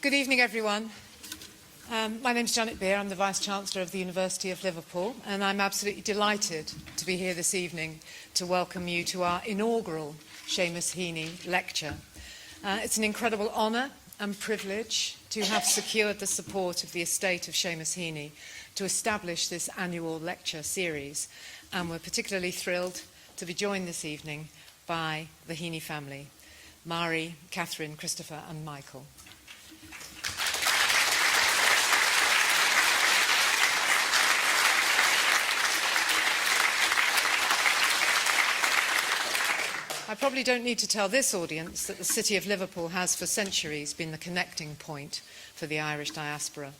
Good evening, everyone. My name is Janet Beer. I'm the Vice-Chancellor of the University of Liverpool, and I'm absolutely delighted to be here this evening to welcome you to our inaugural Seamus Heaney Lecture. It's an incredible honour and privilege to have secured the support of the estate of Seamus Heaney to establish this annual lecture series, and we're particularly thrilled to be joined this evening by the Heaney family, Mari, Catherine, Christopher and Michael. I probably don't need to tell this audience that the city of Liverpool has for centuries been the connecting point for the Irish diaspora.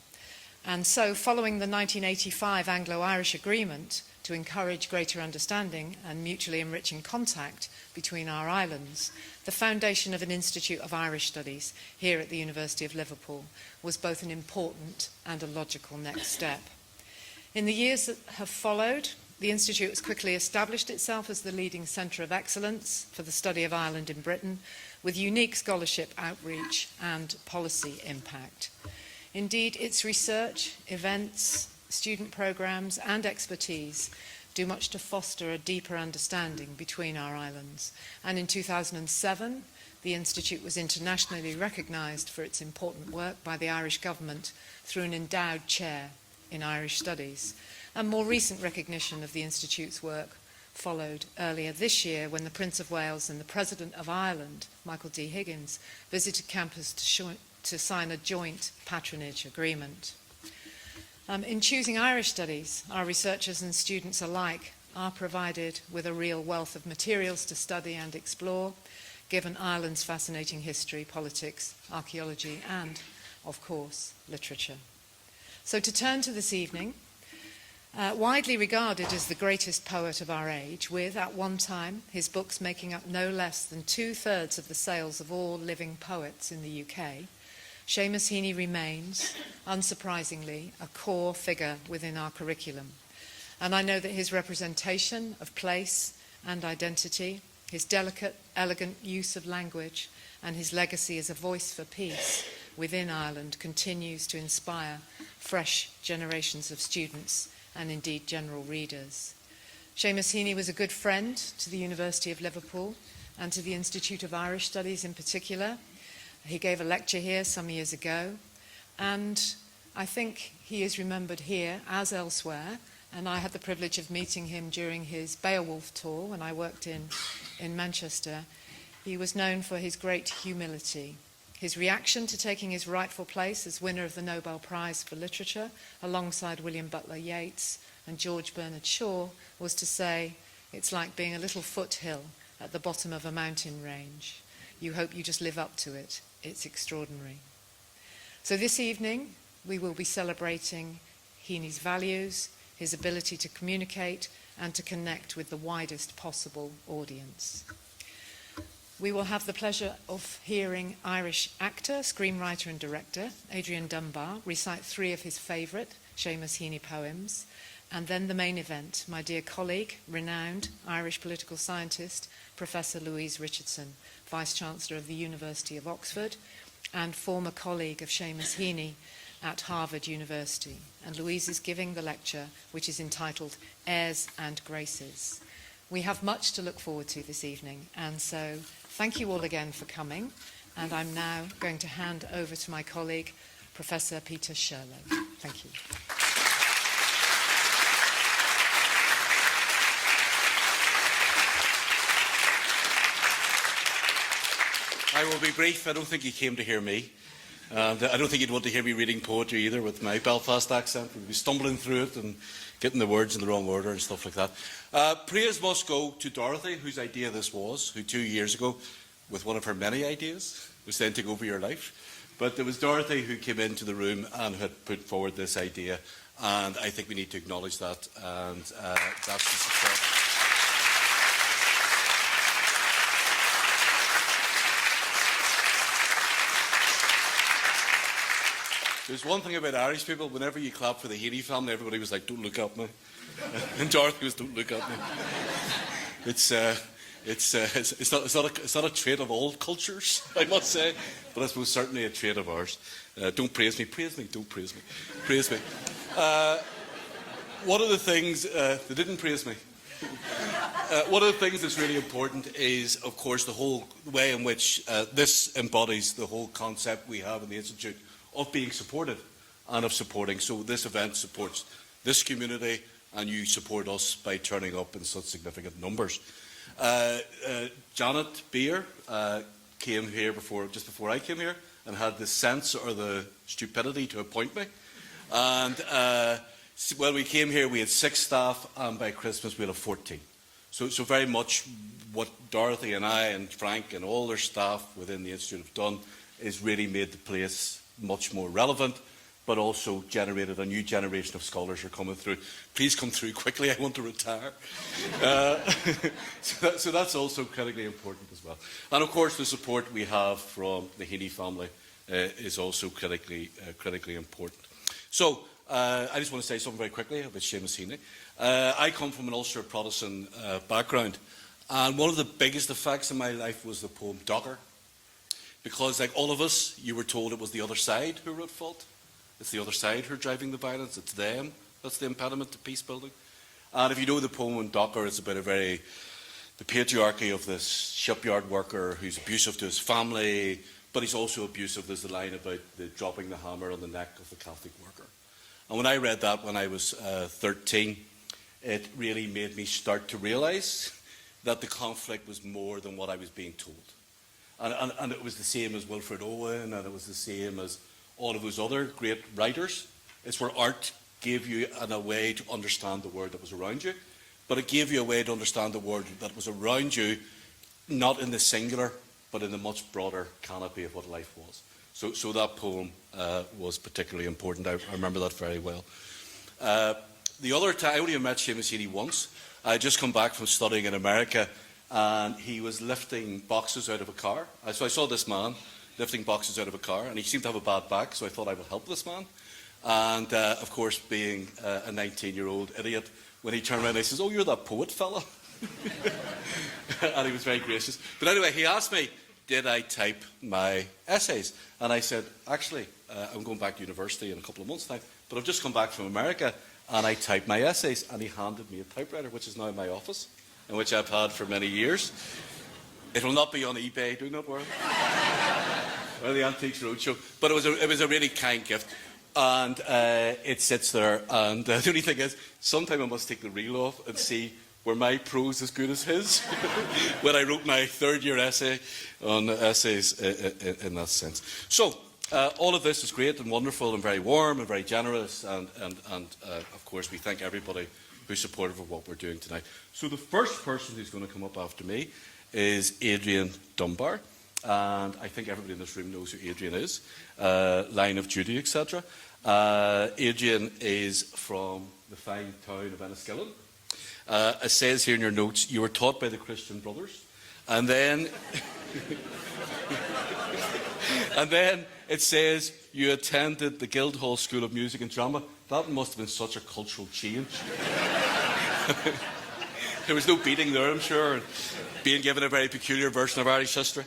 And so, following the 1985 Anglo-Irish Agreement to encourage greater understanding and mutually enriching contact between our islands, the foundation of an Institute of Irish Studies here at the University of Liverpool was both an important and a logical next step. In the years that have followed, the Institute has quickly established itself as the leading centre of excellence for the study of Ireland in Britain, with unique scholarship outreach and policy impact. Indeed, its research, events, student programmes and expertise do much to foster a deeper understanding between our islands. And in 2007, the Institute was internationally recognised for its important work by the Irish government through an endowed chair in Irish Studies. And more recent recognition of the Institute's work followed earlier this year when the Prince of Wales and the President of Ireland, Michael D. Higgins, visited campus to sign a joint patronage agreement. In choosing Irish Studies, our researchers and students alike are provided with a real wealth of materials to study and explore, given Ireland's fascinating history, politics, archaeology and, of course, literature. So to turn to this evening, widely regarded as the greatest poet of our age, with, at one time, his books making up no less than 2/3 of the sales of all living poets in the UK, Seamus Heaney remains, unsurprisingly, a core figure within our curriculum. And I know that his representation of place and identity, his delicate, elegant use of language, and his legacy as a voice for peace within Ireland continues to inspire fresh generations of students and indeed general readers. Seamus Heaney was a good friend to the University of Liverpool and to the Institute of Irish Studies in particular. He gave a lecture here some years ago, and I think he is remembered here as elsewhere, and I had the privilege of meeting him during his Beowulf tour when I worked in Manchester. He was known for his great humility. His reaction to taking his rightful place as winner of the Nobel Prize for Literature alongside William Butler Yeats and George Bernard Shaw was to say, "It's like being a little foothill at the bottom of a mountain range. You hope you just live up to it. It's extraordinary." So this evening we will be celebrating Heaney's values, his ability to communicate and to connect with the widest possible audience. We will have the pleasure of hearing Irish actor, screenwriter and director Adrian Dunbar recite 3 of his favourite Seamus Heaney poems, and then the main event, my dear colleague, renowned Irish political scientist, Professor Louise Richardson, Vice-Chancellor of the University of Oxford and former colleague of Seamus Heaney at Harvard University. And Louise is giving the lecture, which is entitled Airs and Graces. We have much to look forward to this evening, and so thank you all again for coming, and I'm now going to hand over to my colleague, Professor Peter Sherlow. Thank you. I will be brief. I don't think you came to hear me. I don't think you'd want to hear me reading poetry either with my Belfast accent. We'd be stumbling through it and getting the words in the wrong order and stuff like that. Praise must go to Dorothy, whose idea this was, who 2 years ago, with one of her many ideas, was then to take over your life. But it was Dorothy who came into the room and had put forward this idea, and I think we need to acknowledge that, and that's the success. There's one thing about Irish people, whenever you clap for the Heaney family, everybody was like, "Don't look at me." And Dorothy was, "Don't look at me." It's It's not a trait of all cultures, I must say, but I suppose certainly a trait of ours. Don't praise me, don't praise me, praise me. One of the things, they didn't praise me. One of the things that's really important is, of course, the whole way in which this embodies the whole concept we have in the Institute of being supported and of supporting. So this event supports this community, and you support us by turning up in such significant numbers. Janet Beer came here just before I came here, and had the sense or the stupidity to appoint me. And when we came here, we had 6 staff, and by Christmas we'll have 14. So very much what Dorothy and I and Frank and all their staff within the Institute have done is really made the place much more relevant, but also generated a new generation of scholars who are coming through. Please come through quickly, I want to retire. So that's also critically important as well. And of course the support we have from the Heaney family is also critically important. So I just want to say something very quickly about Seamus Heaney. I come from an Ulster Protestant background, and one of the biggest effects in my life was the poem Docker. Because, like all of us, you were told it was the other side who were at fault. It's the other side who are driving the violence. It's them. That's the impediment to peace building. And if you know the poem on Docker, it's about the patriarchy of this shipyard worker who's abusive to his family, but he's also abusive. There's the line about the dropping the hammer on the neck of the Catholic worker. And when I read that when I was 13, it really made me start to realise that the conflict was more than what I was being told. And it was the same as Wilfred Owen, and it was the same as all of those other great writers. It's where art gave you a way to understand the world that was around you, but it gave you a way to understand the world that was around you, not in the singular, but in the much broader canopy of what life was. So that poem was particularly important. I remember that very well. The other time, I only met Seamus Heaney once. I had just come back from studying in America, and he was lifting boxes out of a car. So I saw this man lifting boxes out of a car, and he seemed to have a bad back, so I thought I would help this man. And, of course, being a 19-year-old idiot, when he turned around, he says, "Oh, you're that poet fella." And he was very gracious. But anyway, he asked me, did I type my essays? And I said, actually, I'm going back to university in a couple of months' time, but I've just come back from America, and I typed my essays. And he handed me a typewriter, which is now in my office, and which I've had for many years. It will not be on eBay, do not worry. Or the Antiques Roadshow. But it was a really kind gift. And it sits there. And the only thing is, sometime I must take the reel off and see were my prose as good as his when I wrote my third-year essay on essays in that sense. So, all of this is great and wonderful and very warm and very generous. And of course, we thank everybody who's supportive of what we're doing tonight. So the first person who's going to come up after me is Adrian Dunbar. And I think everybody in this room knows who Adrian is. Line of duty, etc. Adrian is from the fine town of Enniskillen. It says here in your notes, you were taught by the Christian Brothers. And then, and then it says you attended the Guildhall School of Music and Drama. That must have been such a cultural change. There was no beating there, I'm sure, being given a very peculiar version of Irish history.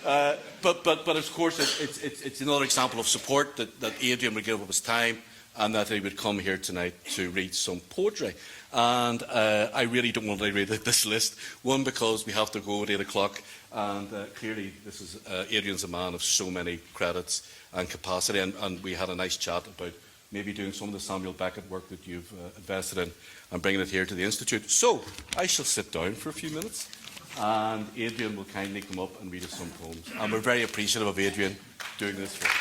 But of course, it's another example of support that Adrian would give up his time, and that he would come here tonight to read some poetry. And I really don't want to read this list. One, because we have to go at 8 o'clock, and clearly this is Adrian's a man of so many credits and capacity, and we had a nice chat about maybe doing some of the Samuel Beckett work that you've invested in and bringing it here to the Institute. So I shall sit down for a few minutes, and Adrian will kindly come up and read us some poems. And we're very appreciative of Adrian doing this for us.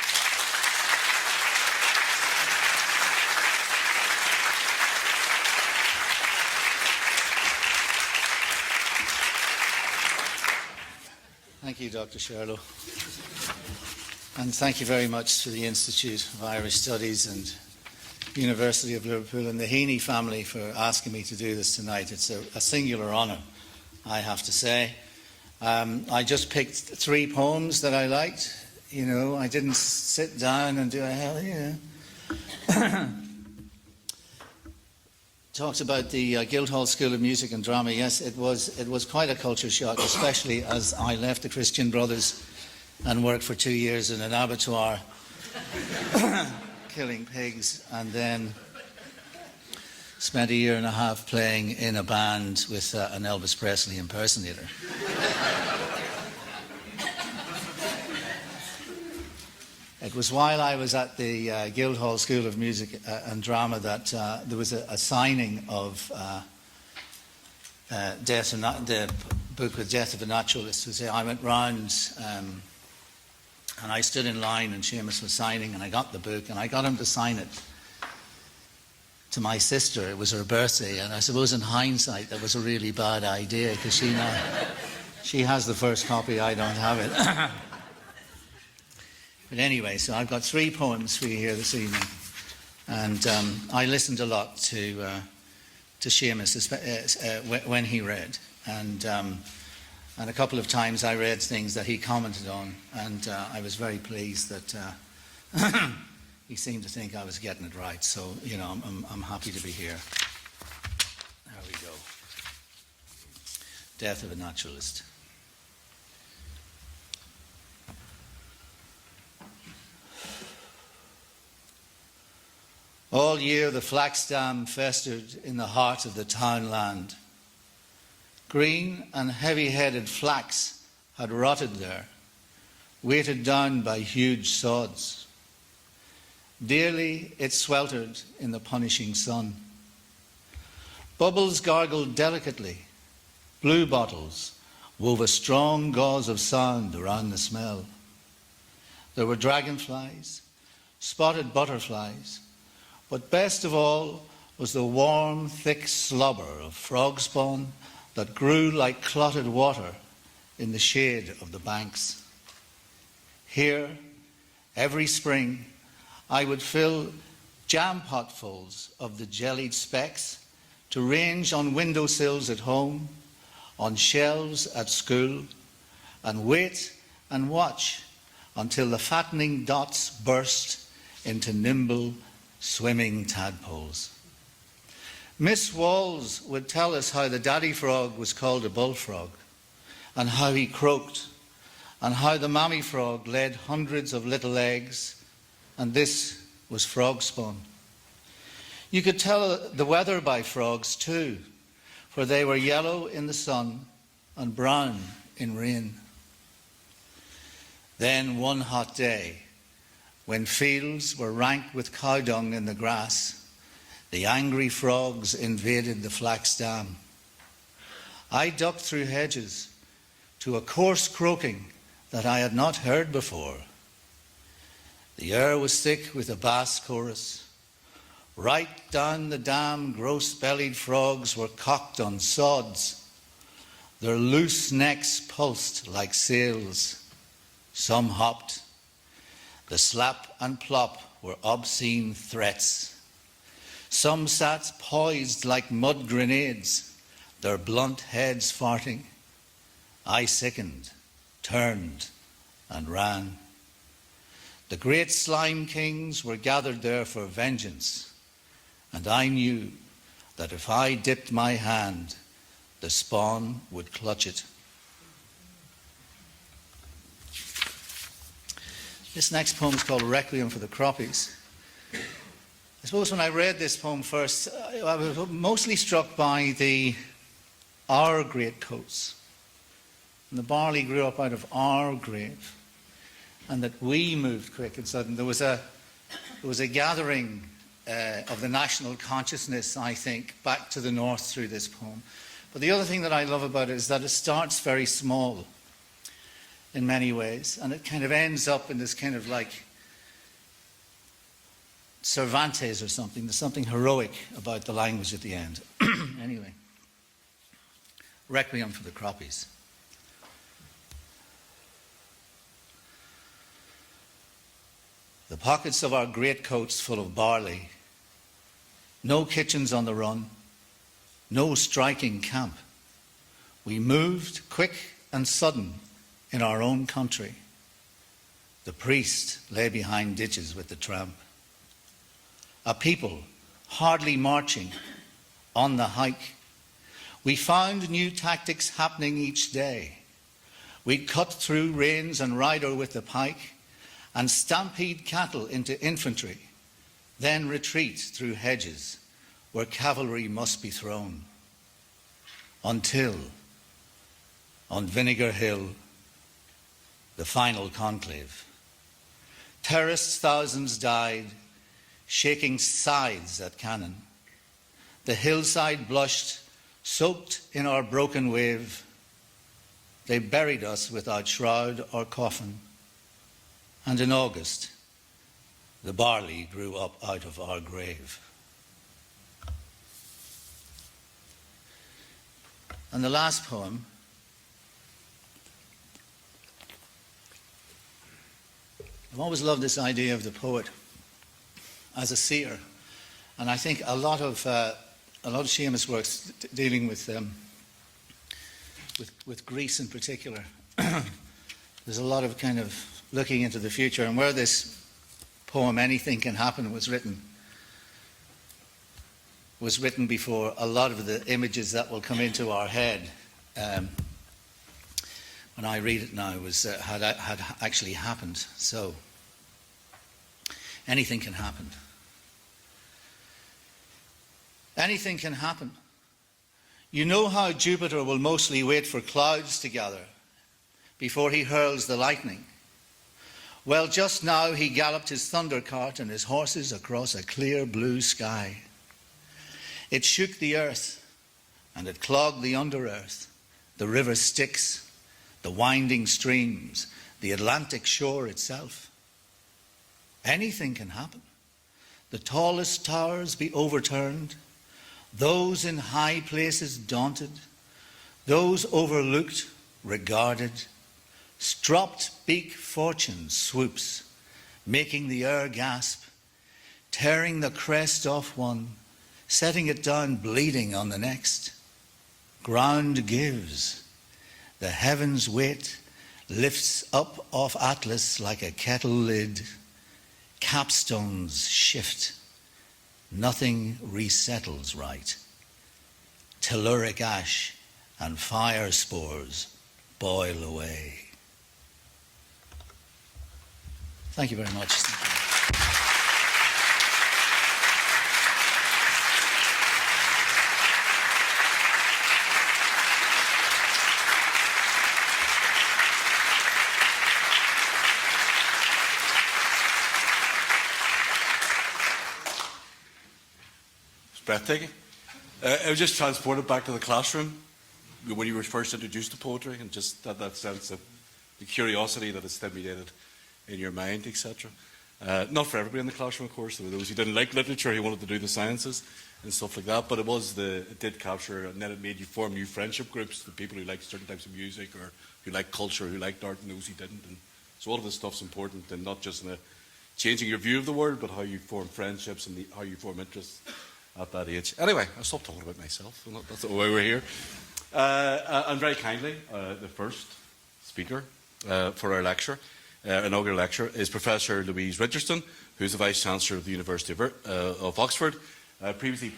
Thank you, Dr. Sherlow. And thank you very much to the Institute of Irish Studies and University of Liverpool and the Heaney family for asking me to do this tonight. It's a singular honour, I have to say. I just picked 3 poems that I liked. You know, I didn't sit down and do a hell, you know. talked about the Guildhall School of Music and Drama. Yes, it was quite a culture shock, especially as I left the Christian Brothers and worked for 2 years in an abattoir killing pigs, and then spent 1.5 years playing in a band with an Elvis Presley impersonator. It was while I was at the Guildhall School of Music and Drama that there was a signing of the book with Death of a Naturalist. I went round and I stood in line and Seamus was signing, and I got the book and I got him to sign it to my sister. It was her birthday, and I suppose in hindsight that was a really bad idea, because she has the first copy, I don't have it. But anyway, so I've got 3 poems for you here this evening, and I listened a lot to Seamus when he read, and a couple of times I read things that he commented on, and I was very pleased that he seemed to think I was getting it right. So, you know, I'm happy to be here. There we go. Death of a Naturalist. All year the flax dam festered in the heart of the townland. Green and heavy-headed flax had rotted there, weighted down by huge sods. Dearly it sweltered in the punishing sun. Bubbles gargled delicately. Blue bottles wove a strong gauze of sound around the smell. There were dragonflies, spotted butterflies, but best of all was the warm, thick slobber of frog spawn that grew like clotted water in the shade of the banks. Here, every spring, I would fill jam potfuls of the jellied specks to range on windowsills at home, on shelves at school, and wait and watch until the fattening dots burst into nimble, swimming tadpoles. Miss Walls would tell us how the daddy frog was called a bullfrog, and how he croaked, and how the mammy frog laid hundreds of little eggs, and this was frog spawn. You could tell the weather by frogs too, for they were yellow in the sun and brown in rain. Then one hot day, when fields were rank with cow dung in the grass, the angry frogs invaded the flax dam. I ducked through hedges to a coarse croaking that I had not heard before. The air was thick with a bass chorus. Right down the dam, gross-bellied frogs were cocked on sods. Their loose necks pulsed like sails. Some hopped. The slap and plop were obscene threats. Some sat poised like mud grenades, their blunt heads farting. I sickened, turned, and ran. The great slime kings were gathered there for vengeance, and I knew that if I dipped my hand, the spawn would clutch it. This next poem is called Requiem for the Croppies. I suppose when I read this poem first, I was mostly struck by our greatcoats. And the barley grew up out of our grave, and that we moved quick and sudden. There was a gathering of the national consciousness, I think, back to the north through this poem. But the other thing that I love about it is that it starts very small in many ways, and it kind of ends up in this kind of like Cervantes or something. There's something heroic about the language at the end. Anyway, Requiem for the Croppies. The pockets of our greatcoats full of barley, no kitchens on the run, no striking camp. We moved quick and sudden in our own country. The priest lay behind ditches with the tramp. A people hardly marching, on the hike. We found new tactics happening each day. We'd cut through reins and rider with the pike and stampede cattle into infantry, then retreat through hedges where cavalry must be thrown. Until, on Vinegar Hill, the final conclave, terraced thousands died, shaking scythes at cannon. The hillside blushed, soaked in our broken wave. They buried us without shroud or coffin. And in August, the barley grew up out of our grave. And the last poem, I've always loved this idea of the poet as a seer, and I think a lot of Seamus works dealing with Greece in particular. There's a lot of kind of looking into the future, and where this poem "Anything Can Happen" was written before a lot of the images that will come into our head when I read it now had actually happened. So anything can happen. Anything can happen. You know how Jupiter will mostly wait for clouds to gather before he hurls the lightning. Well, just now he galloped his thunder cart and his horses across a clear blue sky. It shook the earth and it clogged the under-earth, the river Styx, the winding streams, the Atlantic shore itself. Anything can happen. The tallest towers be overturned, those in high places daunted, those overlooked regarded. Stropped beak fortune swoops, making the air gasp, tearing the crest off one, setting it down bleeding on the next. Ground gives, the heavens wait, lifts up off Atlas like a kettle lid. Capstones shift, nothing resettles right. Telluric ash and fire spores boil away. Thank you very much. Thank you. Breathtaking. I was just transported back to the classroom when you were first introduced to poetry, and just that sense of the curiosity that it stimulated in your mind, etc. Not for everybody in the classroom, of course. There were those who didn't like literature, who wanted to do the sciences and stuff like that. But it did capture, and then it made you form new friendship groups, the people who liked certain types of music, or who liked culture, who liked art, and those who didn't. And so all of this stuff's important, and not just in changing your view of the world, but how you form friendships and how you form interests at that age. Anyway, I'll stop talking about myself. That's why we're here. And very kindly, the first speaker for our lecture, inaugural lecture, is Professor Louise Richardson, who's the Vice-Chancellor of the University of Oxford, previously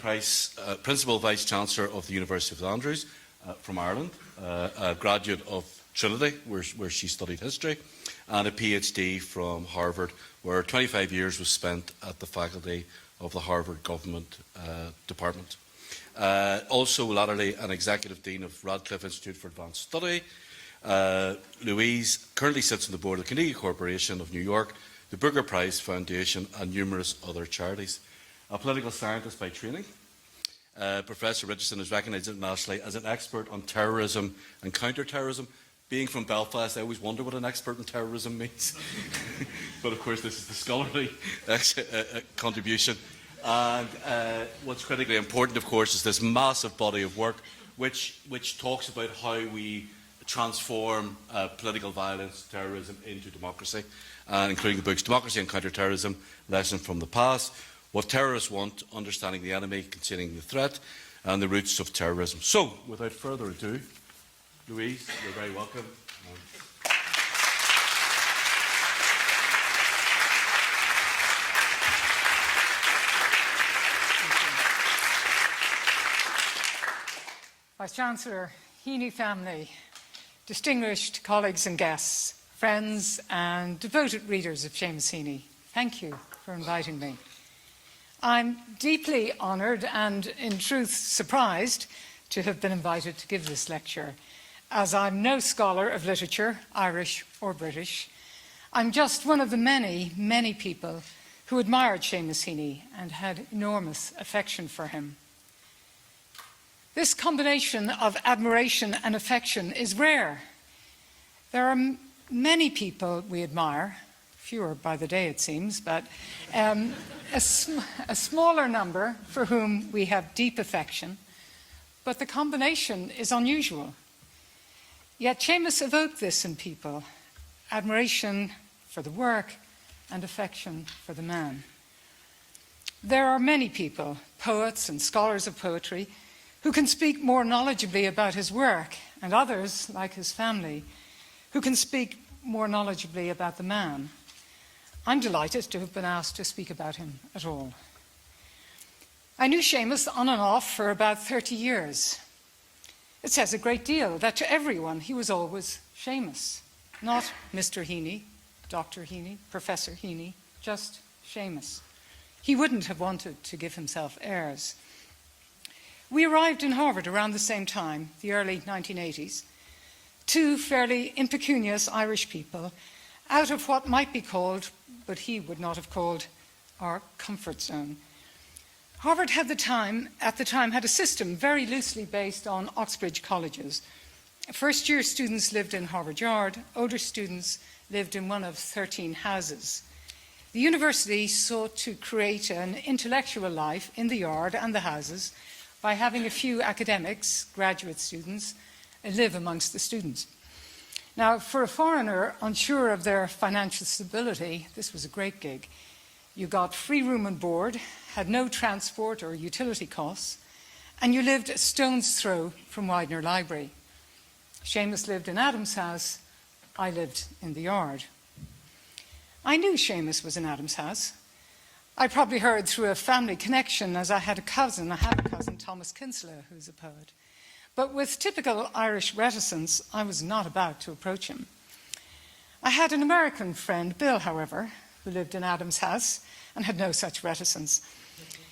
Principal Vice-Chancellor of the University of St Andrews from Ireland, a graduate of Trinity, where she studied history, and a PhD from Harvard, where 25 years was spent at the faculty of the Harvard Government Department. Also, latterly, an Executive Dean of Radcliffe Institute for Advanced Study. Louise currently sits on the board of the Carnegie Corporation of New York, the Booker Prize Foundation, and numerous other charities. A political scientist by training, Professor Richardson is recognised internationally as an expert on terrorism and counter-terrorism. Being from Belfast, I always wonder what an expert on terrorism means. But of course, this is the scholarly contribution. And what's critically important, of course, is this massive body of work which talks about how we transform political violence, terrorism into democracy, including the books Democracy and Counter-Terrorism, Lesson from the Past, What Terrorists Want, Understanding the Enemy, Containing the Threat, and the Roots of Terrorism. So, without further ado, Louise, you're very welcome. Vice-Chancellor, Heaney family, distinguished colleagues and guests, friends and devoted readers of Seamus Heaney, thank you for inviting me. I'm deeply honoured and, in truth, surprised to have been invited to give this lecture, as I'm no scholar of literature, Irish or British. I'm just one of the many, many people who admired Seamus Heaney and had enormous affection for him. This combination of admiration and affection is rare. There are many people we admire, fewer by the day it seems, but a smaller number for whom we have deep affection, but the combination is unusual. Yet Seamus evoked this in people, admiration for the work and affection for the man. There are many people, poets and scholars of poetry, who can speak more knowledgeably about his work, and others, like his family, who can speak more knowledgeably about the man. I'm delighted to have been asked to speak about him at all. I knew Seamus on and off for about 30 years. It says a great deal that to everyone he was always Seamus, not Mr. Heaney, Dr. Heaney, Professor Heaney, just Seamus. He wouldn't have wanted to give himself airs. We arrived in Harvard around the same time, the early 1980s, two fairly impecunious Irish people out of what might be called, but he would not have called, our comfort zone. Harvard at the time had a system very loosely based on Oxbridge colleges. First-year students lived in Harvard Yard, older students lived in one of 13 houses. The university sought to create an intellectual life in the yard and the houses by having a few academics, graduate students, live amongst the students. Now, for a foreigner unsure of their financial stability, this was a great gig. You got free room and board, had no transport or utility costs, and you lived a stone's throw from Widener Library. Seamus lived in Adam's house, I lived in the yard. I knew Seamus was in Adam's house. I probably heard through a family connection, as I have a cousin, Thomas Kinsler, who's a poet. But with typical Irish reticence, I was not about to approach him. I had an American friend, Bill, however, who lived in Adam's house and had no such reticence.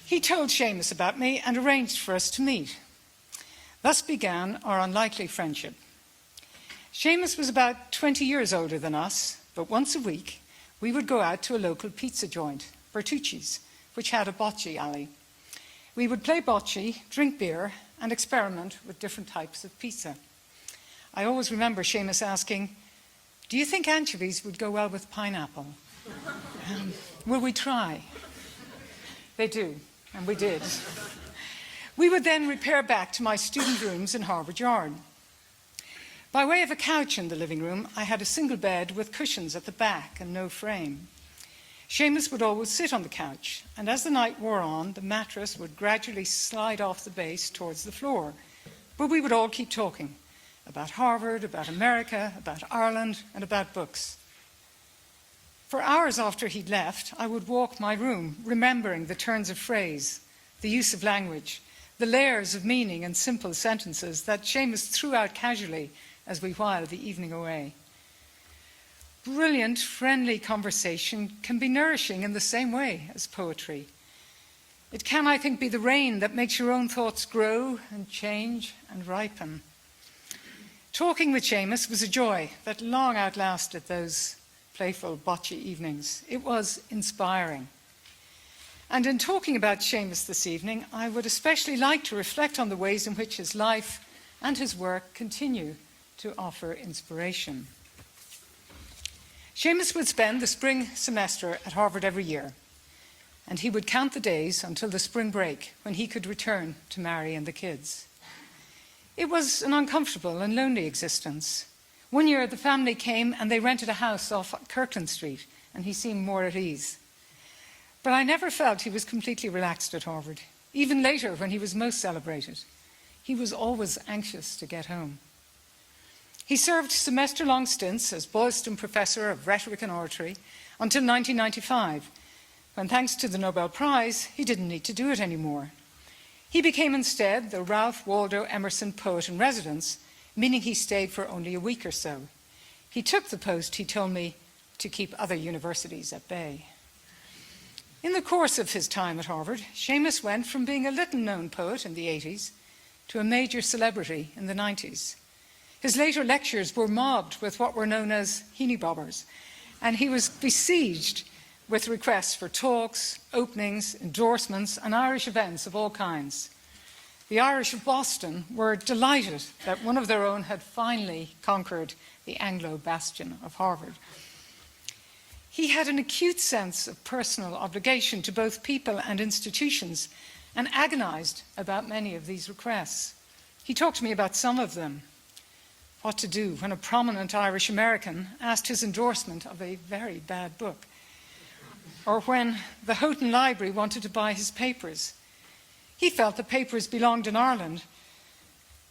He told Seamus about me and arranged for us to meet. Thus began our unlikely friendship. Seamus was about 20 years older than us, but once a week we would go out to a local pizza joint, Bertucci's, which had a bocce alley. We would play bocce, drink beer, and experiment with different types of pizza. I always remember Seamus asking, "Do you think anchovies would go well with pineapple? Will we try?" They do, and we did. We would then repair back to my student rooms in Harvard Yard. By way of a couch in the living room, I had a single bed with cushions at the back and no frame. Seamus would always sit on the couch, and as the night wore on, the mattress would gradually slide off the base towards the floor. But we would all keep talking about Harvard, about America, about Ireland, and about books. For hours after he'd left, I would walk my room, remembering the turns of phrase, the use of language, the layers of meaning and simple sentences that Seamus threw out casually as we whiled the evening away. Brilliant, friendly conversation can be nourishing in the same way as poetry. It can, I think, be the rain that makes your own thoughts grow and change and ripen. Talking with Seamus was a joy that long outlasted those playful bocce evenings. It was inspiring. And in talking about Seamus this evening, I would especially like to reflect on the ways in which his life and his work continue to offer inspiration. Seamus would spend the spring semester at Harvard every year, and he would count the days until the spring break when he could return to Mary and the kids. It was an uncomfortable and lonely existence. One year the family came and they rented a house off Kirkland Street, and he seemed more at ease. But I never felt he was completely relaxed at Harvard. Even later, when he was most celebrated, he was always anxious to get home. He served semester-long stints as Boylston Professor of Rhetoric and Oratory until 1995, when, thanks to the Nobel Prize, he didn't need to do it anymore. He became instead the Ralph Waldo Emerson Poet in Residence, meaning he stayed for only a week or so. He took the post, he told me, to keep other universities at bay. In the course of his time at Harvard, Seamus went from being a little-known poet in the 80s to a major celebrity in the 90s. His later lectures were mobbed with what were known as Heaney bobbers, and he was besieged with requests for talks, openings, endorsements, and Irish events of all kinds. The Irish of Boston were delighted that one of their own had finally conquered the Anglo bastion of Harvard. He had an acute sense of personal obligation to both people and institutions and agonized about many of these requests. He talked to me about some of them. What to do when a prominent Irish American asked his endorsement of a very bad book, or when the Houghton Library wanted to buy his papers. He felt the papers belonged in Ireland,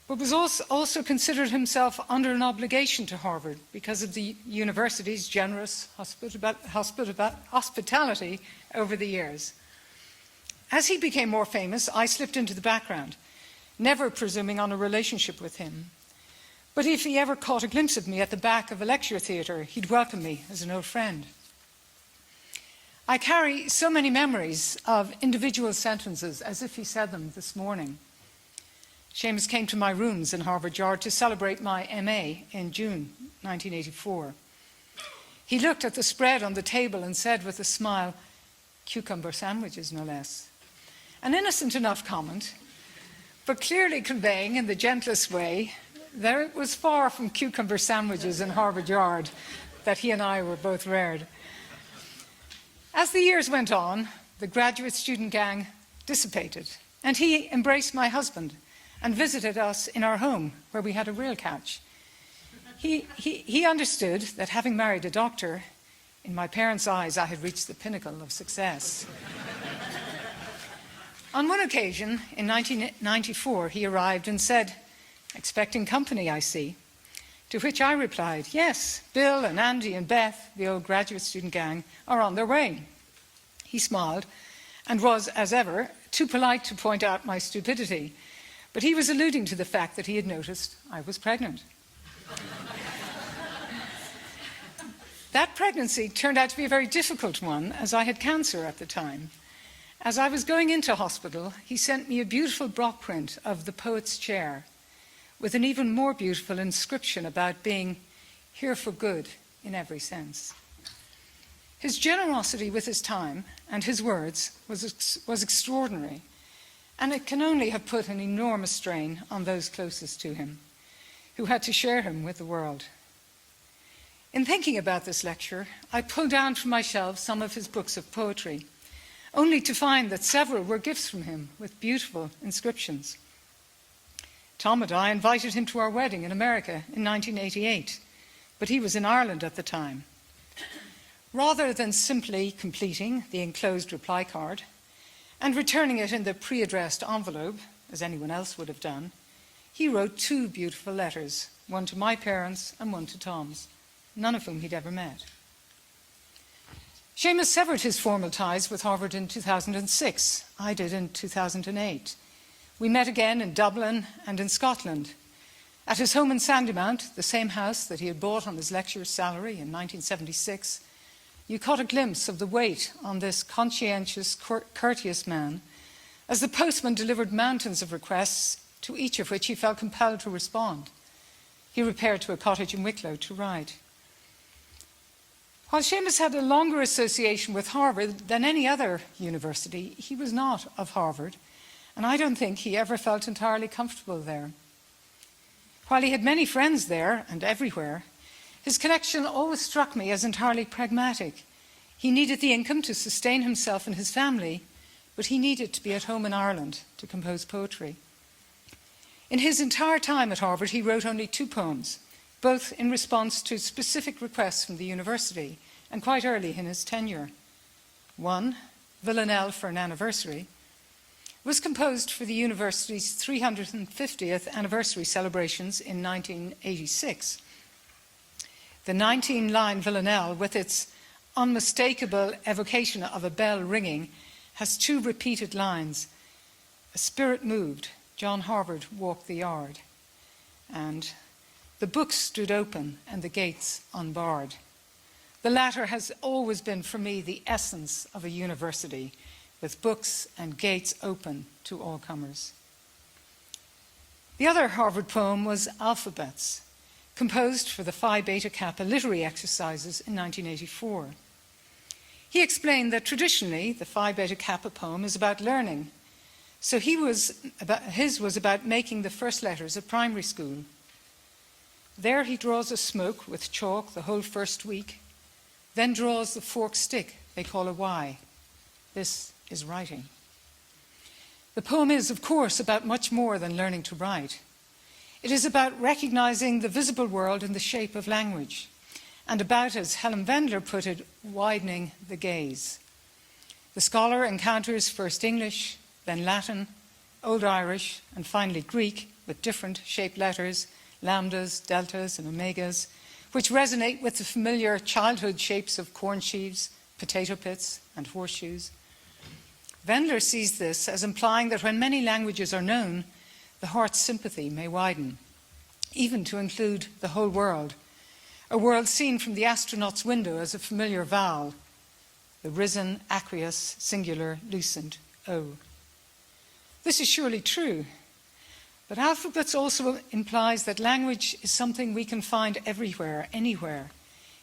but was also considered himself under an obligation to Harvard because of the university's generous hospitality over the years. As he became more famous, I slipped into the background, never presuming on a relationship with him. But if he ever caught a glimpse of me at the back of a lecture theatre, he'd welcome me as an old friend. I carry so many memories of individual sentences as if he said them this morning. Seamus came to my rooms in Harvard Yard to celebrate my MA in June 1984. He looked at the spread on the table and said with a smile, "Cucumber sandwiches, no less." An innocent enough comment, but clearly conveying in the gentlest way that it was far from cucumber sandwiches in Harvard Yard that he and I were both reared. As the years went on, the graduate student gang dissipated, and he embraced my husband and visited us in our home, where we had a real catch. He understood that having married a doctor, in my parents' eyes, I had reached the pinnacle of success. On one occasion, in 1994, he arrived and said, "Expecting company, I see." To which I replied, "Yes, Bill and Andy and Beth, the old graduate student gang, are on their way." He smiled and was, as ever, too polite to point out my stupidity, but he was alluding to the fact that he had noticed I was pregnant. That pregnancy turned out to be a very difficult one, as I had cancer at the time. As I was going into hospital, he sent me a beautiful block print of the poet's chair, with an even more beautiful inscription about being here for good in every sense. His generosity with his time and his words was extraordinary, and it can only have put an enormous strain on those closest to him, who had to share him with the world. In thinking about this lecture, I pulled down from my shelves some of his books of poetry, only to find that several were gifts from him with beautiful inscriptions. Tom and I invited him to our wedding in America in 1988, but he was in Ireland at the time. Rather than simply completing the enclosed reply card and returning it in the pre-addressed envelope, as anyone else would have done, he wrote two beautiful letters, one to my parents and one to Tom's, none of whom he'd ever met. Seamus severed his formal ties with Harvard in 2006. I did in 2008. We met again in Dublin and in Scotland. At his home in Sandymount, the same house that he had bought on his lecturer's salary in 1976, you caught a glimpse of the weight on this conscientious, courteous man as the postman delivered mountains of requests, to each of which he felt compelled to respond. He repaired to a cottage in Wicklow to write. While Seamus had a longer association with Harvard than any other university, he was not of Harvard, and I don't think he ever felt entirely comfortable there. While he had many friends there and everywhere, his connection always struck me as entirely pragmatic. He needed the income to sustain himself and his family, but he needed to be at home in Ireland to compose poetry. In his entire time at Harvard, he wrote only 2 poems, both in response to specific requests from the university and quite early in his tenure. One, Villanelle for an Anniversary, was composed for the university's 350th anniversary celebrations in 1986. The 19-line Villanelle, with its unmistakable evocation of a bell ringing, has 2 repeated lines. A spirit moved, John Harvard walked the yard, and the books stood open and the gates unbarred. The latter has always been for me the essence of a university, with books and gates open to all comers. The other Harvard poem was Alphabets, composed for the Phi Beta Kappa literary exercises in 1984. He explained that traditionally the Phi Beta Kappa poem is about learning, so his was about making the first letters at primary school. There he draws a smoke with chalk the whole first week, then draws the forked stick they call a Y. This is writing. The poem is, of course, about much more than learning to write. It is about recognizing the visible world in the shape of language, and about, as Helen Wendler put it, widening the gaze. The scholar encounters first English, then Latin, Old Irish, and finally Greek, with different shaped letters, lambdas, deltas, and omegas, which resonate with the familiar childhood shapes of corn sheaves, potato pits, and horseshoes. Wendler sees this as implying that when many languages are known, the heart's sympathy may widen, even to include the whole world, a world seen from the astronaut's window as a familiar vowel, the risen, aqueous, singular, lucent O. This is surely true, but alphabets also implies that language is something we can find everywhere, anywhere.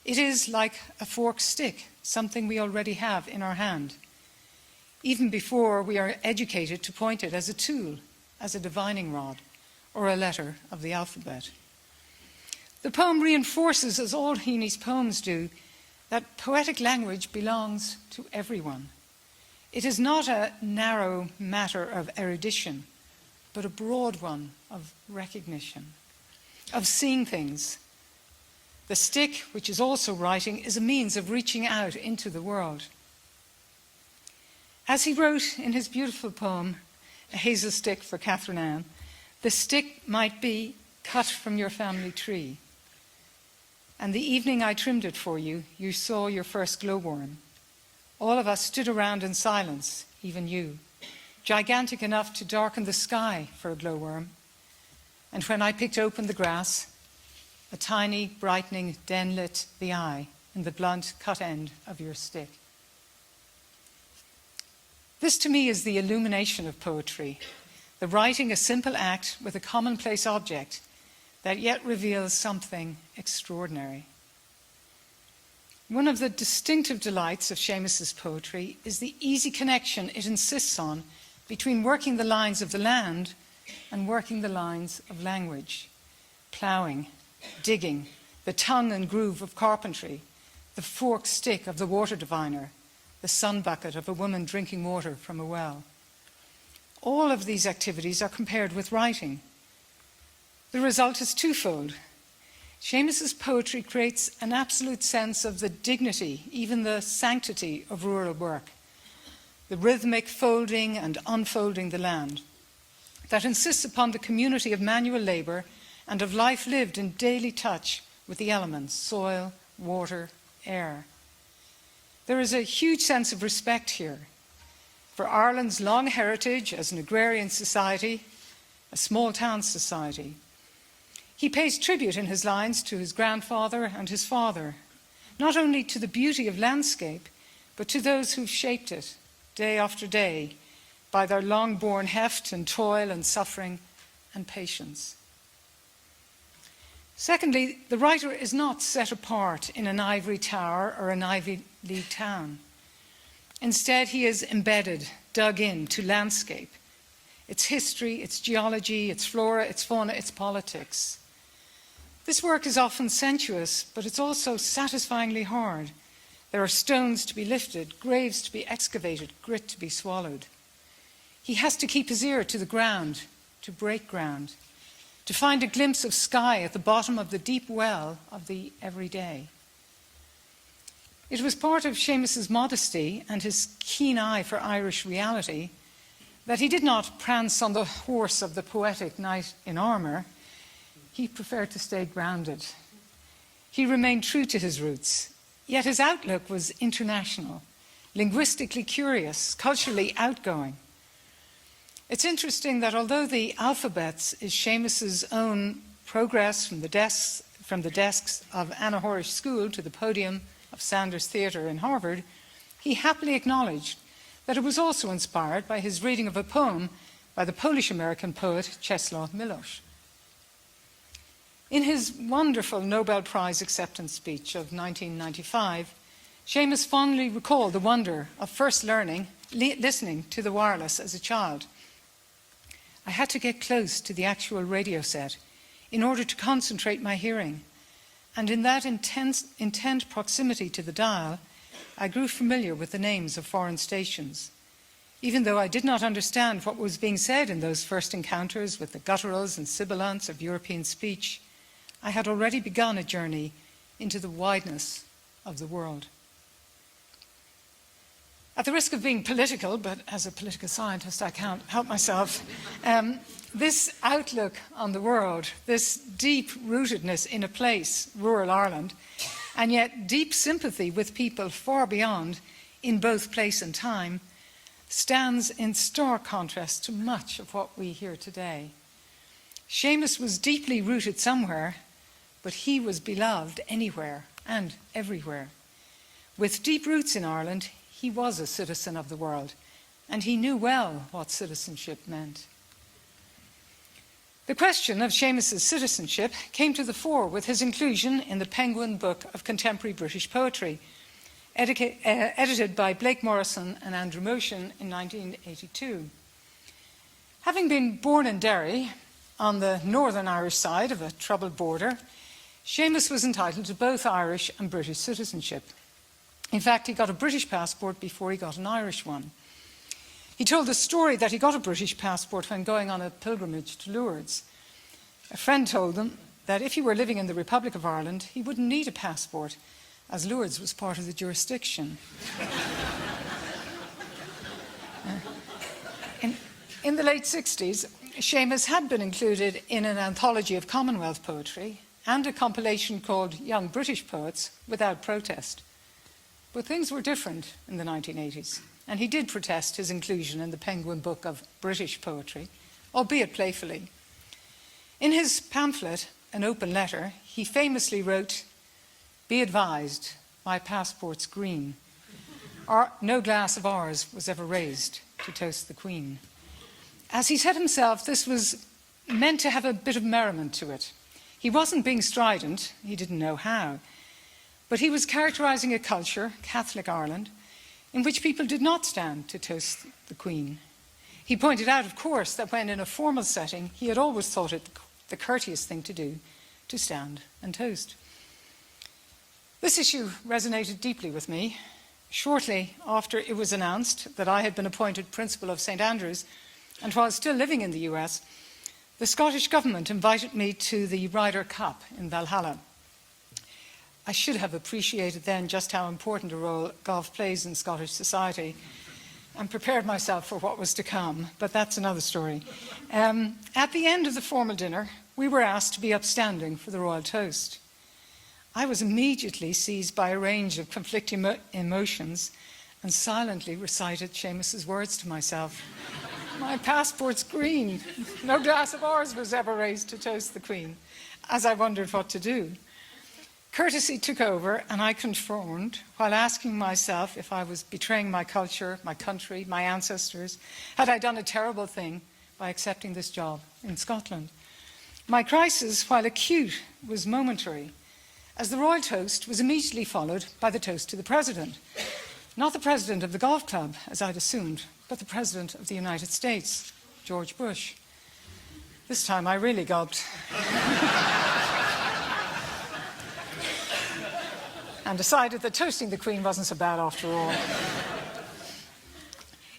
It is like a forked stick, something we already have in our hand, even before we are educated to point it as a tool, as a divining rod, or a letter of the alphabet. The poem reinforces, as all Heaney's poems do, that poetic language belongs to everyone. It is not a narrow matter of erudition, but a broad one of recognition, of seeing things. The stick, which is also writing, is a means of reaching out into the world. As he wrote in his beautiful poem, A Hazel Stick for Catherine Anne, the stick might be cut from your family tree. And the evening I trimmed it for you, you saw your first glowworm. All of us stood around in silence, even you, gigantic enough to darken the sky for a glowworm. And when I picked open the grass, a tiny, brightening den lit the eye in the blunt cut end of your stick. This to me is the illumination of poetry, the writing a simple act with a commonplace object that yet reveals something extraordinary. One of the distinctive delights of Seamus's poetry is the easy connection it insists on between working the lines of the land and working the lines of language, ploughing, digging, the tongue and groove of carpentry, the forked stick of the water diviner, the sun bucket of a woman drinking water from a well. All of these activities are compared with writing. The result is twofold. Seamus's poetry creates an absolute sense of the dignity, even the sanctity of rural work, the rhythmic folding and unfolding the land, that insists upon the community of manual labour and of life lived in daily touch with the elements, soil, water, air. There is a huge sense of respect here for Ireland's long heritage as an agrarian society, a small town society. He pays tribute in his lines to his grandfather and his father, not only to the beauty of landscape, but to those who've shaped it day after day by their long-born heft and toil and suffering and patience. Secondly, the writer is not set apart in an ivory tower or an Ivy League town. Instead, he is embedded, dug in to landscape, its history, its geology, its flora, its fauna, its politics. This work is often sensuous, but it's also satisfyingly hard. There are stones to be lifted, graves to be excavated, grit to be swallowed. He has to keep his ear to the ground, to break ground, to find a glimpse of sky at the bottom of the deep well of the everyday. It was part of Seamus's modesty and his keen eye for Irish reality that he did not prance on the horse of the poetic knight in armour. He preferred to stay grounded. He remained true to his roots, yet his outlook was international, linguistically curious, culturally outgoing. It's interesting that although the alphabets is Seamus's own progress from the desks of Anna Horish School to the podium of Sanders Theatre in Harvard, he happily acknowledged that it was also inspired by his reading of a poem by the Polish-American poet Czesław Miłosz. In his wonderful Nobel Prize acceptance speech of 1995, Seamus fondly recalled the wonder of first listening to the wireless as a child. I had to get close to the actual radio set in order to concentrate my hearing, and in that intent proximity to the dial, I grew familiar with the names of foreign stations. Even though I did not understand what was being said in those first encounters with the gutturals and sibilants of European speech, I had already begun a journey into the wideness of the world. At the risk of being political, but as a political scientist I can't help myself, this outlook on the world, this deep rootedness in a place, rural Ireland, and yet deep sympathy with people far beyond, in both place and time, stands in stark contrast to much of what we hear today. Seamus was deeply rooted somewhere, but he was beloved anywhere and everywhere. With deep roots in Ireland, he was a citizen of the world, and he knew well what citizenship meant. The question of Seamus's citizenship came to the fore with his inclusion in the Penguin Book of Contemporary British Poetry, edited by Blake Morrison and Andrew Motion in 1982. Having been born in Derry, on the Northern Irish side of a troubled border, Seamus was entitled to both Irish and British citizenship. In fact, he got a British passport before he got an Irish one. He told the story that he got a British passport when going on a pilgrimage to Lourdes. A friend told them that if he were living in the Republic of Ireland, he wouldn't need a passport, as Lourdes was part of the jurisdiction. In the late 60s, Seamus had been included in an anthology of Commonwealth poetry and a compilation called Young British Poets without protest. But things were different in the 1980s, and he did protest his inclusion in the Penguin Book of British Poetry, albeit playfully. In his pamphlet, An Open Letter, he famously wrote, "Be advised, my passport's green. No glass of ours was ever raised to toast the Queen." As he said himself, this was meant to have a bit of merriment to it. He wasn't being strident, he didn't know how, but he was characterising a culture, Catholic Ireland, in which people did not stand to toast the Queen. He pointed out, of course, that when in a formal setting, he had always thought it the courteous thing to do to stand and toast. This issue resonated deeply with me. Shortly after it was announced that I had been appointed Principal of St Andrews, and while still living in the US, the Scottish Government invited me to the Ryder Cup in Valhalla. I should have appreciated then just how important a role golf plays in Scottish society and prepared myself for what was to come, but that's another story. At the end of the formal dinner, we were asked to be upstanding for the royal toast. I was immediately seized by a range of conflicting emotions and silently recited Seamus's words to myself. My passport's green. No glass of ours was ever raised to toast the Queen, as I wondered what to do. Courtesy took over, and I conformed while asking myself if I was betraying my culture, my country, my ancestors. Had I done a terrible thing by accepting this job in Scotland? My crisis, while acute, was momentary, as the royal toast was immediately followed by the toast to the President. Not the President of the golf club, as I'd assumed, but the President of the United States, George Bush. This time I really gulped. And decided that toasting the Queen wasn't so bad after all.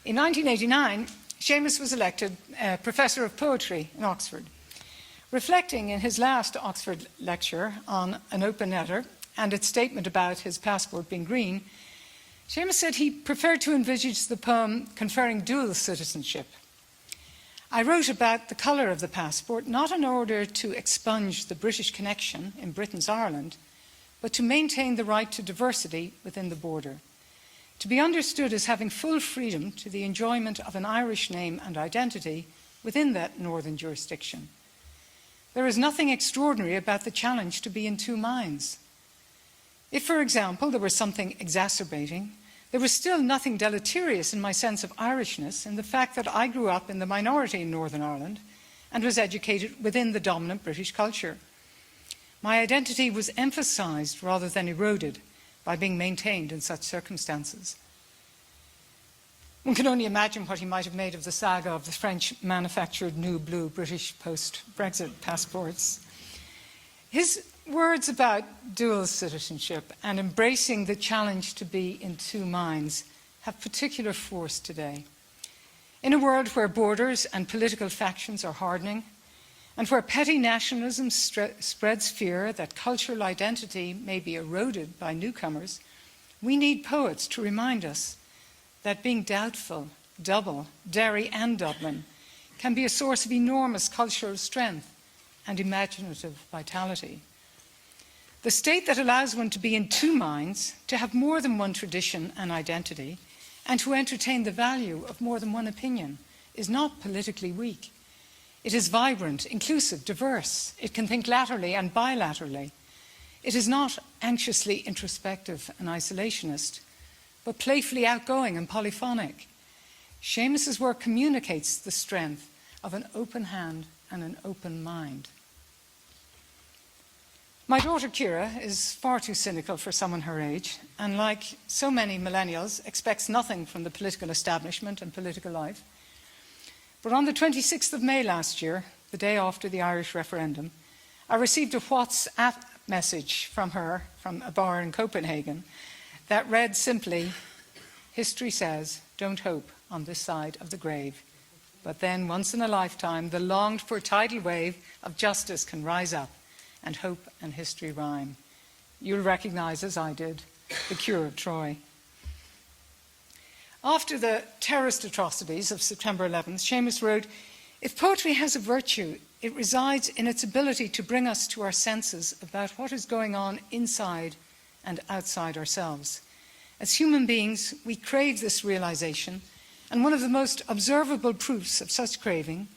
In 1989, Seamus was elected Professor of Poetry in Oxford. Reflecting in his last Oxford lecture on An Open Letter and its statement about his passport being green, Seamus said he preferred to envisage the poem conferring dual citizenship. I wrote about the colour of the passport not in order to expunge the British connection in Britain's Ireland, but to maintain the right to diversity within the border, to be understood as having full freedom to the enjoyment of an Irish name and identity within that northern jurisdiction. There is nothing extraordinary about the challenge to be in two minds. If, for example, there was something exacerbating, there was still nothing deleterious in my sense of Irishness in the fact that I grew up in the minority in Northern Ireland and was educated within the dominant British culture. My identity was emphasised rather than eroded by being maintained in such circumstances. One can only imagine what he might have made of the saga of the French-manufactured new blue British post-Brexit passports. His words about dual citizenship and embracing the challenge to be in two minds have particular force today. In a world where borders and political factions are hardening, and where petty nationalism spreads fear that cultural identity may be eroded by newcomers, we need poets to remind us that being doubtful, double, Derry and Dublin can be a source of enormous cultural strength and imaginative vitality. The state that allows one to be in two minds, to have more than one tradition and identity, and to entertain the value of more than one opinion, is not politically weak. It is vibrant, inclusive, diverse. It can think laterally and bilaterally. It is not anxiously introspective and isolationist, but playfully outgoing and polyphonic. Seamus's work communicates the strength of an open hand and an open mind. My daughter Kira is far too cynical for someone her age, and like so many millennials, expects nothing from the political establishment and political life. But on the 26th of May last year, the day after the Irish referendum, I received a WhatsApp message from her from a bar in Copenhagen that read simply, "History says, don't hope on this side of the grave. But then, once in a lifetime, the longed-for tidal wave of justice can rise up, and hope and history rhyme. You'll recognize, as I did, the Cure of Troy." After the terrorist atrocities of September 11th, Seamus wrote, "If poetry has a virtue, it resides in its ability to bring us to our senses about what is going on inside and outside ourselves. As human beings, we crave this realization, and one of the most observable proofs of such craving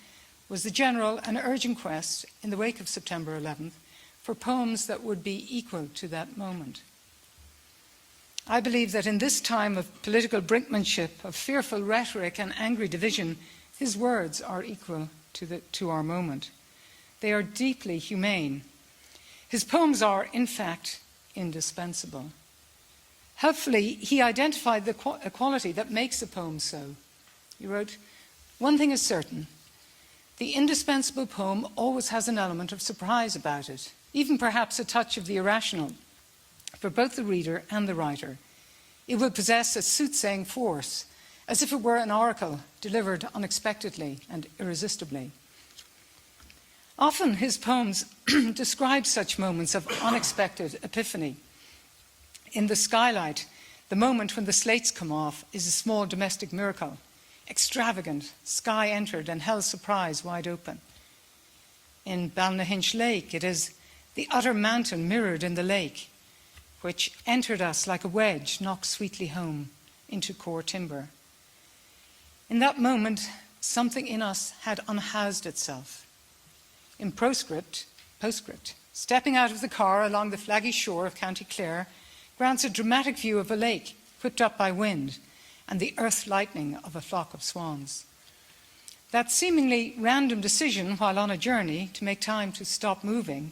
was the general and urgent quest in the wake of September 11th for poems that would be equal to that moment. I believe that in this time of political brinkmanship, of fearful rhetoric and angry division, his words are equal to our moment. They are deeply humane. His poems are, in fact, indispensable. Helpfully, he identified the quality that makes a poem so. He wrote, "One thing is certain. The indispensable poem always has an element of surprise about it, even perhaps a touch of the irrational, for both the reader and the writer. It will possess a soothsaying force, as if it were an oracle delivered unexpectedly and irresistibly." Often his poems describe such moments of unexpected epiphany. In The Skylight, the moment when the slates come off is a small domestic miracle. Extravagant, sky entered and hell's surprise wide open. In Balnahinch Lake, it is the utter mountain mirrored in the lake, which entered us like a wedge knocked sweetly home into core timber. In that moment, something in us had unhoused itself. In Postscript, stepping out of the car along the flaggy shore of County Clare grants a dramatic view of a lake whipped up by wind and the earth lightning of a flock of swans. That seemingly random decision while on a journey to make time to stop moving,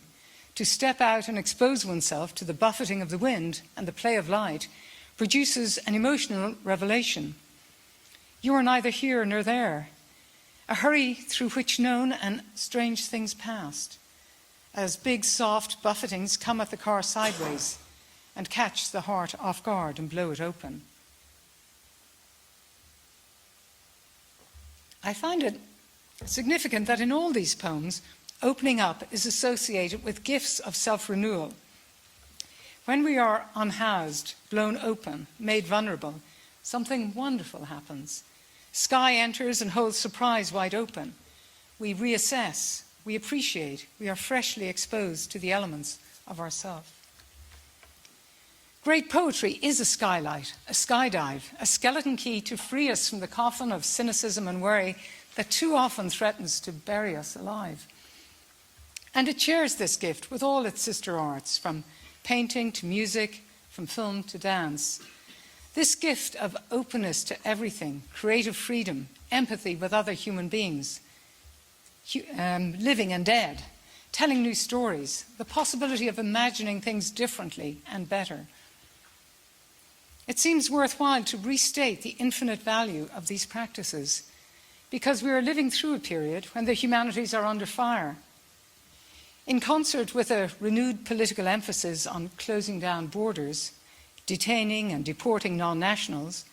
to step out and expose oneself to the buffeting of the wind and the play of light, produces an emotional revelation. You are neither here nor there, a hurry through which known and strange things passed, as big soft buffetings come at the car sideways and catch the heart off guard and blow it open. I find it significant that in all these poems, opening up is associated with gifts of self-renewal. When we are unhoused, blown open, made vulnerable, something wonderful happens. Sky enters and holds surprise wide open. We reassess, we appreciate, we are freshly exposed to the elements of ourself. Great poetry is a skylight, a skydive, a skeleton key to free us from the coffin of cynicism and worry that too often threatens to bury us alive. And it shares this gift with all its sister arts, from painting to music, from film to dance. This gift of openness to everything, creative freedom, empathy with other human beings, living and dead, telling new stories, the possibility of imagining things differently and better. It seems worthwhile to restate the infinite value of these practices, because we are living through a period when the humanities are under fire. In concert with a renewed political emphasis on closing down borders, detaining and deporting non-nationals,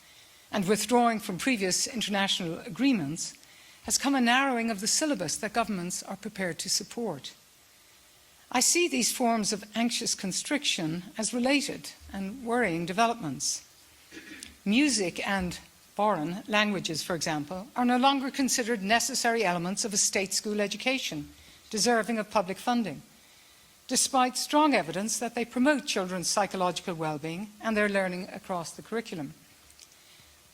and withdrawing from previous international agreements, has come a narrowing of the syllabus that governments are prepared to support. I see these forms of anxious constriction as related and worrying developments. Music and foreign languages, for example, are no longer considered necessary elements of a state school education, deserving of public funding, despite strong evidence that they promote children's psychological well-being and their learning across the curriculum.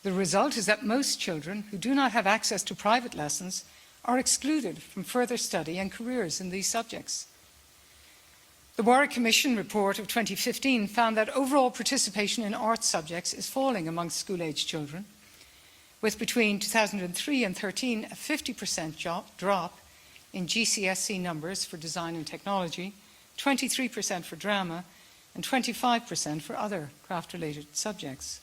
The result is that most children who do not have access to private lessons are excluded from further study and careers in these subjects. The Warwick Commission report of 2015 found that overall participation in arts subjects is falling amongst school-age children, with between 2003 and 2013 a 50% drop in GCSE numbers for design and technology, 23% for drama, and 25% for other craft-related subjects.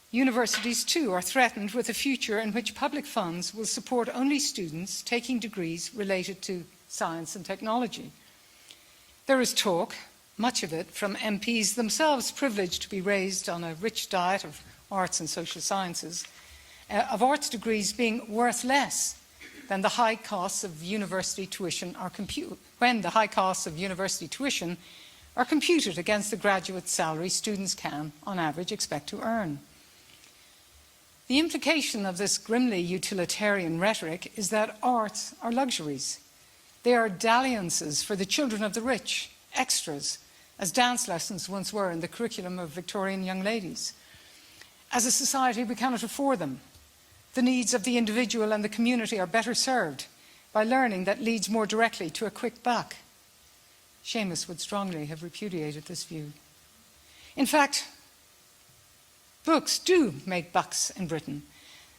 Universities, too, are threatened with a future in which public funds will support only students taking degrees related to science and technology. There is talk, much of it from MPs themselves privileged to be raised on a rich diet of arts and social sciences, of arts degrees being worth less than the high costs of university tuition are when the high costs of university tuition are computed against the graduate salary students can, on average, expect to earn. The implication of this grimly utilitarian rhetoric is that arts are luxuries. They are dalliances for the children of the rich, extras, as dance lessons once were in the curriculum of Victorian young ladies. As a society, we cannot afford them. The needs of the individual and the community are better served by learning that leads more directly to a quick buck. Seamus would strongly have repudiated this view. In fact, books do make bucks in Britain.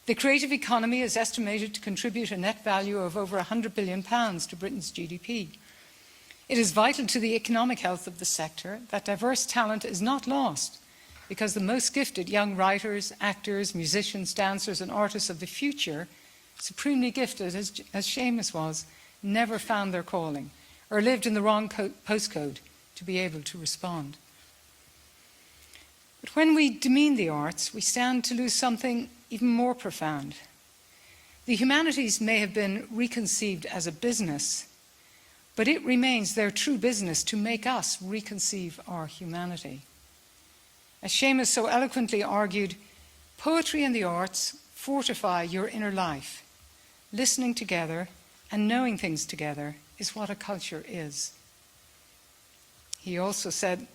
The creative economy is estimated to contribute a net value of over £100 billion to Britain's GDP. It is vital to the economic health of the sector that diverse talent is not lost, because the most gifted young writers, actors, musicians, dancers, and artists of the future, supremely gifted as Seamus was, never found their calling or lived in the wrong postcode to be able to respond. But when we demean the arts, we stand to lose something even more profound. The humanities may have been reconceived as a business, but it remains their true business to make us reconceive our humanity. As Seamus so eloquently argued, poetry and the arts fortify your inner life. Listening together and knowing things together is what a culture is. He also said,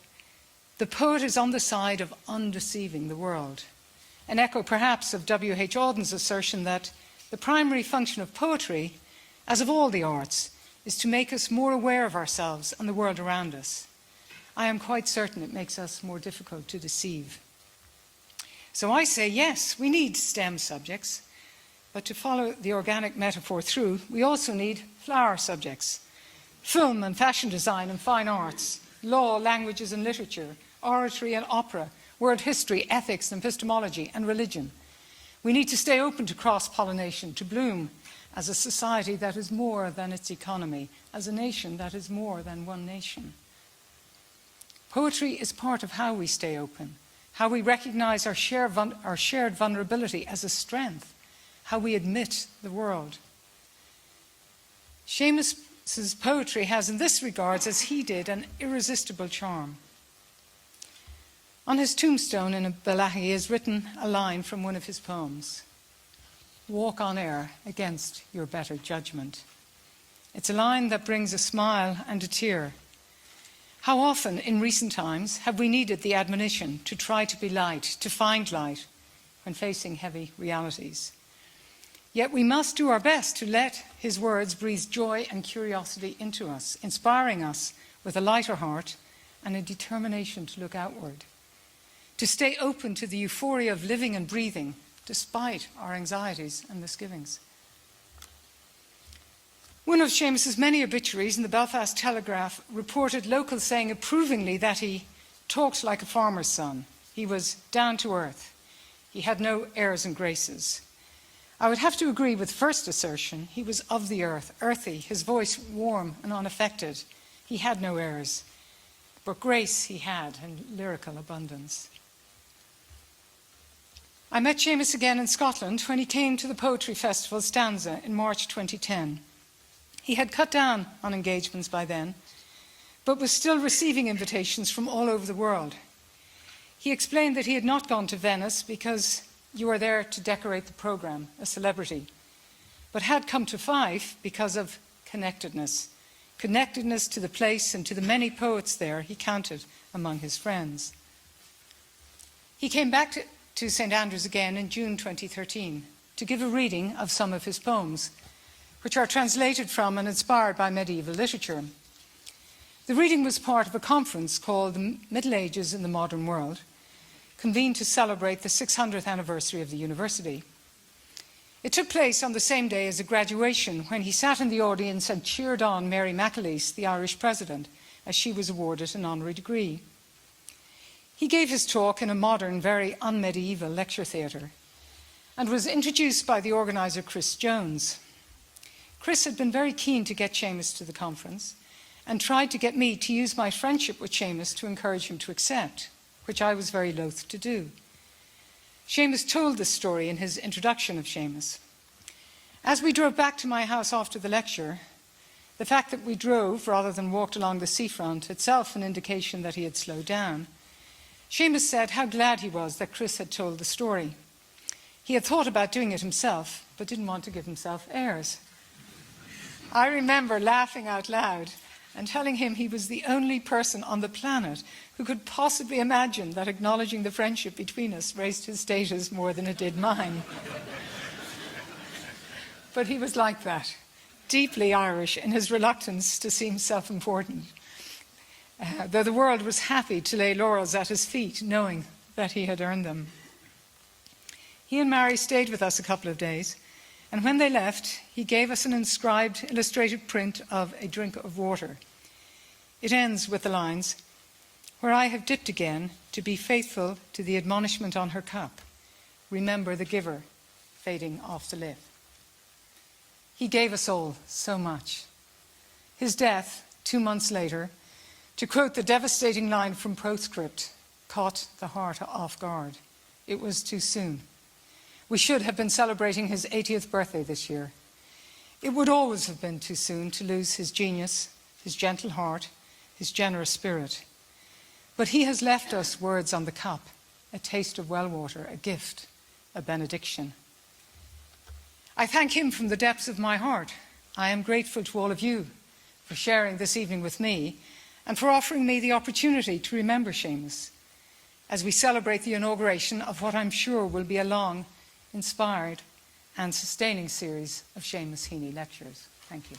the poet is on the side of undeceiving the world. An echo perhaps of W.H. Auden's assertion that the primary function of poetry, as of all the arts, is to make us more aware of ourselves and the world around us. I am quite certain it makes us more difficult to deceive. So I say, yes, we need STEM subjects, but to follow the organic metaphor through, we also need flower subjects. Film and fashion design and fine arts, law, languages and literature, oratory and opera, world history, ethics and epistemology, and religion. We need to stay open to cross-pollination, to bloom as a society that is more than its economy, as a nation that is more than one nation. Poetry is part of how we stay open, how we recognize our shared vulnerability as a strength, how we admit the world. Seamus's poetry has, in this regard, as he did, an irresistible charm. On his tombstone in Balahi, he has written a line from one of his poems: "Walk on air against your better judgment." It's a line that brings a smile and a tear. How often in recent times have we needed the admonition to try to be light, to find light, when facing heavy realities? Yet we must do our best to let his words breathe joy and curiosity into us, inspiring us with a lighter heart and a determination to look outward, to stay open to the euphoria of living and breathing, despite our anxieties and misgivings. One of Seamus's many obituaries in the Belfast Telegraph reported locals saying approvingly that he talked like a farmer's son. He was down to earth. He had no airs and graces. I would have to agree with the first assertion. He was of the earth, earthy, his voice warm and unaffected. He had no airs, but grace he had and lyrical abundance. I met Seamus again in Scotland when he came to the Poetry Festival Stanza in March 2010. He had cut down on engagements by then, but was still receiving invitations from all over the world. He explained that he had not gone to Venice because you are there to decorate the programme, a celebrity, but had come to Fife because of connectedness to the place and to the many poets there he counted among his friends. He came back to St Andrews again in June 2013 to give a reading of some of his poems, which are translated from and inspired by medieval literature. The reading was part of a conference called The Middle Ages in the Modern World, convened to celebrate the 600th anniversary of the university. It took place on the same day as a graduation, when he sat in the audience and cheered on Mary McAleese, the Irish president, as she was awarded an honorary degree. He gave his talk in a modern, very unmedieval lecture theatre and was introduced by the organiser, Chris Jones. Chris had been very keen to get Seamus to the conference and tried to get me to use my friendship with Seamus to encourage him to accept, which I was very loath to do. Seamus told this story in his introduction of Seamus. As we drove back to my house after the lecture, the fact that we drove rather than walked along the seafront itself an indication that he had slowed down, Seamus said how glad he was that Chris had told the story. He had thought about doing it himself, but didn't want to give himself airs. I remember laughing out loud and telling him he was the only person on the planet who could possibly imagine that acknowledging the friendship between us raised his status more than it did mine. But he was like that, deeply Irish in his reluctance to seem self-important, though the world was happy to lay laurels at his feet, knowing that he had earned them. He and Mary stayed with us a couple of days, and when they left, he gave us an inscribed, illustrated print of A Drink of Water. It ends with the lines, "Where I have dipped again, to be faithful to the admonishment on her cup, remember the giver fading off the lip." He gave us all so much. His death, 2 months later, to quote the devastating line from Postscript, caught the heart off guard. It was too soon. We should have been celebrating his 80th birthday this year. It would always have been too soon to lose his genius, his gentle heart, his generous spirit. But he has left us words on the cup, a taste of well water, a gift, a benediction. I thank him from the depths of my heart. I am grateful to all of you for sharing this evening with me and for offering me the opportunity to remember Seamus as we celebrate the inauguration of what I'm sure will be a long, inspired and sustaining series of Seamus Heaney Lectures. Thank you.